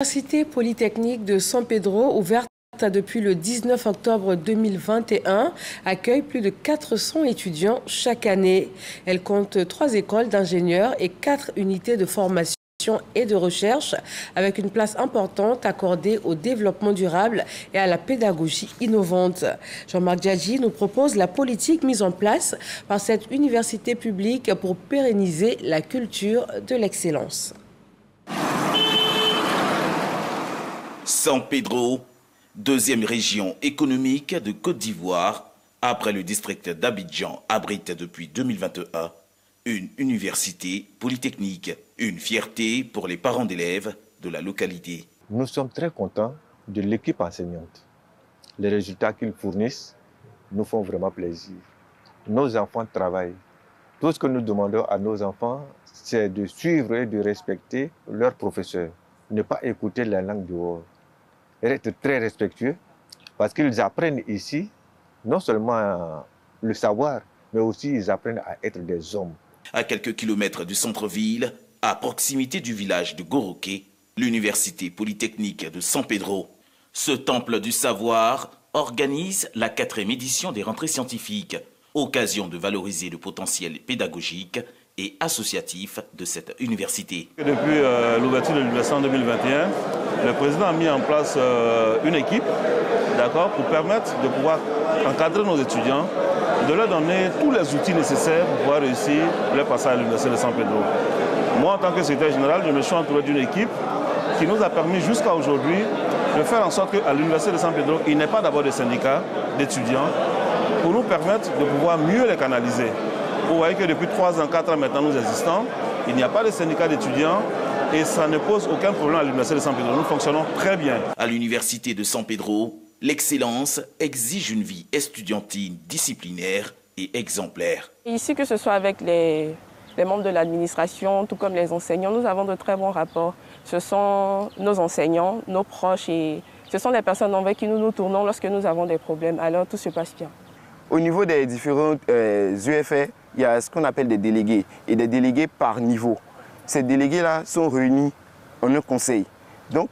L'Université polytechnique de San Pedro, ouverte depuis le 19 octobre 2021, accueille plus de 400 étudiants chaque année. Elle compte 3 écoles d'ingénieurs et 4 unités de formation et de recherche, avec une place importante accordée au développement durable et à la pédagogie innovante. Jean-Marc Djadji nous propose la politique mise en place par cette université publique pour pérenniser la culture de l'excellence. San Pedro, deuxième région économique de Côte d'Ivoire, après le district d'Abidjan, abrite depuis 2021 une université polytechnique, une fierté pour les parents d'élèves de la localité. Nous sommes très contents de l'équipe enseignante. Les résultats qu'ils fournissent nous font vraiment plaisir. Nos enfants travaillent. Tout ce que nous demandons à nos enfants, c'est de suivre et de respecter leurs professeurs. Ne pas écouter la langue dehors. Être très respectueux parce qu'ils apprennent ici non seulement le savoir, mais aussi ils apprennent à être des hommes. À quelques kilomètres du centre-ville, à proximité du village de Goroké, l'université polytechnique de San Pedro, ce temple du savoir organise la 4e édition des rentrées scientifiques, occasion de valoriser le potentiel pédagogique et associatif de cette université. Depuis l'ouverture de l'université en 2021, le président a mis en place une équipe pour permettre de pouvoir encadrer nos étudiants, de leur donner tous les outils nécessaires pour pouvoir réussir leur passage à l'université de San Pedro. Moi, en tant que secrétaire général, je me suis entouré d'une équipe qui nous a permis jusqu'à aujourd'hui de faire en sorte qu'à l'université de San Pedro, il n'y ait pas d'abord de syndicats d'étudiants pour nous permettre de pouvoir mieux les canaliser. Vous voyez que depuis 3 ans, 4 ans maintenant nous existons, il n'y a pas de syndicat d'étudiants et ça ne pose aucun problème à l'université de San Pedro. Nous fonctionnons très bien. À l'université de San Pedro, l'excellence exige une vie estudiantine disciplinaire et exemplaire. Ici, que ce soit avec les membres de l'administration, tout comme les enseignants, nous avons de très bons rapports. Ce sont nos enseignants, nos proches et ce sont les personnes envers qui nous nous tournons lorsque nous avons des problèmes. Alors tout se passe bien. Au niveau des différents UFR, il y a ce qu'on appelle des délégués et des délégués par niveau. Ces délégués-là sont réunis en un conseil. Donc,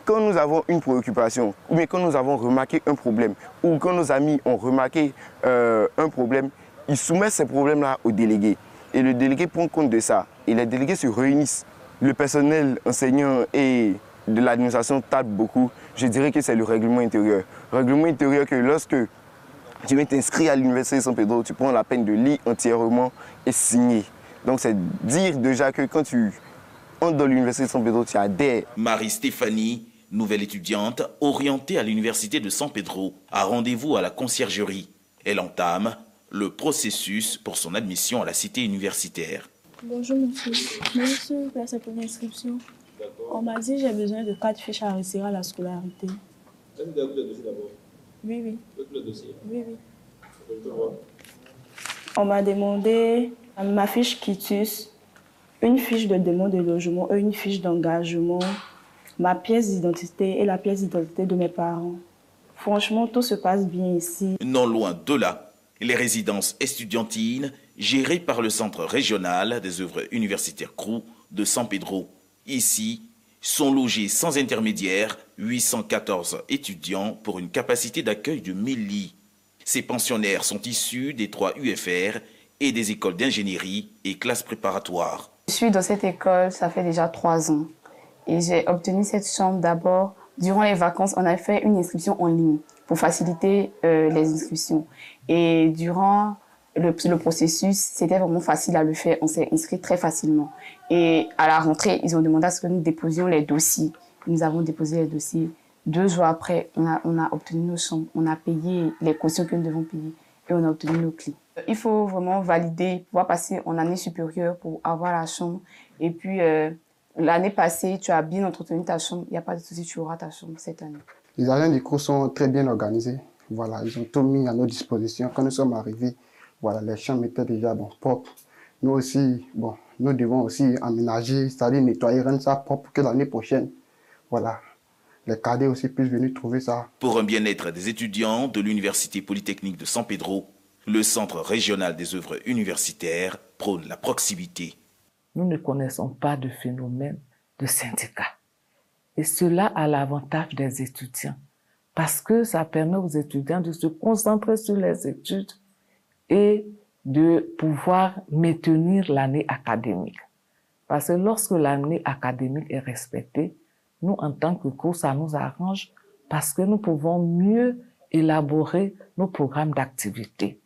quand nous avons une préoccupation, ou bien quand nous avons remarqué un problème, ou quand nos amis ont remarqué un problème, ils soumettent ces problèmes-là aux délégués. Et le délégué prend compte de ça. Et les délégués se réunissent. Le personnel enseignant et de l'administration tape beaucoup. Je dirais que c'est le règlement intérieur. Règlement intérieur que lorsque tu viens t'inscrire à l'université de San Pedro, tu prends la peine de lire entièrement et signer. Donc c'est dire déjà que quand tu entres dans l'université de San Pedro, tu adhères. Marie-Stéphanie, nouvelle étudiante orientée à l'université de San Pedro, a rendez-vous à la conciergerie. Elle entame le processus pour son admission à la cité universitaire. Bonjour monsieur, je suis placée pour l'inscription. On m'a dit que j'ai besoin de 4 fiches à retirer à la scolarité. Est-ce que vous avez vu le dossier d'abord? Oui, oui. Le dossier? Oui, oui. Je peux voir. On m'a demandé ma fiche quitus, une fiche de demande de logement et une fiche d'engagement, ma pièce d'identité et la pièce d'identité de mes parents. Franchement, tout se passe bien ici. Non loin de là, les résidences estudiantines gérées par le Centre régional des œuvres universitaires CROU de San Pedro. Ici, sont logés sans intermédiaire 814 étudiants pour une capacité d'accueil de 1000 lits. Ces pensionnaires sont issus des 3 UFR et des écoles d'ingénierie et classes préparatoires. Je suis dans cette école, ça fait déjà 3 ans. Et j'ai obtenu cette chambre d'abord. Durant les vacances, on a fait une inscription en ligne pour faciliter les inscriptions. Et durant le processus, c'était vraiment facile à le faire. On s'est inscrit très facilement. Et à la rentrée, ils ont demandé à ce que nous déposions les dossiers. Nous avons déposé les dossiers. 2 jours après, on a obtenu nos chambres. On a payé les cautions que nous devons payer et on a obtenu nos clés. Il faut vraiment valider, pouvoir passer en année supérieure pour avoir la chambre. Et puis, l'année passée, tu as bien entretenu ta chambre. Il n'y a pas de souci, tu auras ta chambre cette année. Les agents du cours sont très bien organisés. Voilà, ils ont tout mis à nos dispositions. Quand nous sommes arrivés, voilà, les chambres étaient déjà propres. Nous aussi, nous devons aussi aménager, c'est-à-dire nettoyer, rendre ça propre que l'année prochaine. Voilà, les cadets aussi puissent venir trouver ça. Pour un bien-être des étudiants de l'Université polytechnique de San Pedro, le Centre régional des œuvres universitaires prône la proximité. Nous ne connaissons pas de phénomène de syndicat. Et cela a l'avantage des étudiants, parce que ça permet aux étudiants de se concentrer sur les études et de pouvoir maintenir l'année académique. Parce que lorsque l'année académique est respectée, nous, en tant que cours, ça nous arrange parce que nous pouvons mieux élaborer nos programmes d'activité.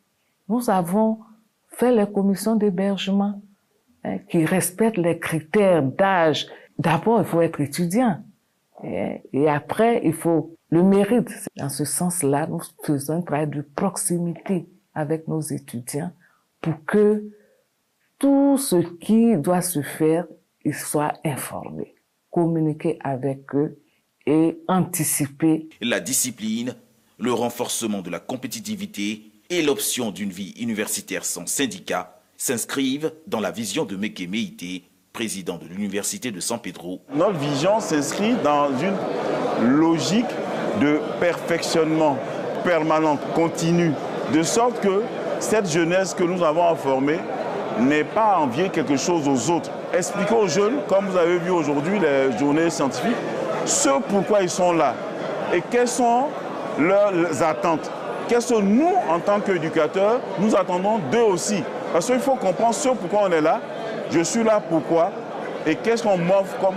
Nous avons fait les commissions d'hébergement qui respectent les critères d'âge. D'abord, il faut être étudiant. Et après, il faut le mérite. Dans ce sens-là, nous faisons un travail de proximité avec nos étudiants pour que tout ce qui doit se faire, ils soient informés, communiquer avec eux et anticiper. La discipline, le renforcement de la compétitivité et l'option d'une vie universitaire sans syndicat s'inscrivent dans la vision de Meke Meïté, président de l'Université de San Pedro. Notre vision s'inscrit dans une logique de perfectionnement permanent, continu, de sorte que cette jeunesse que nous avons à former n'ait pas à envier quelque chose aux autres. Expliquer aux jeunes, comme vous avez vu aujourd'hui les journées scientifiques, ce pourquoi ils sont là et quelles sont leurs attentes. Qu'est-ce que nous, en tant qu'éducateurs, nous attendons d'eux aussi. Parce qu'il faut comprendre ce pourquoi on est là, je suis là pourquoi et qu'est-ce qu'on m'offre comme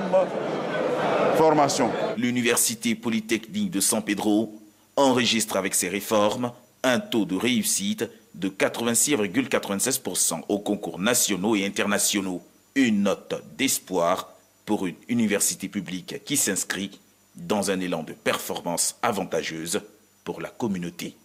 formation. L'Université Polytechnique de San Pedro enregistre avec ses réformes un taux de réussite de 86,96% aux concours nationaux et internationaux. Une note d'espoir pour une université publique qui s'inscrit dans un élan de performance avantageuse pour la communauté.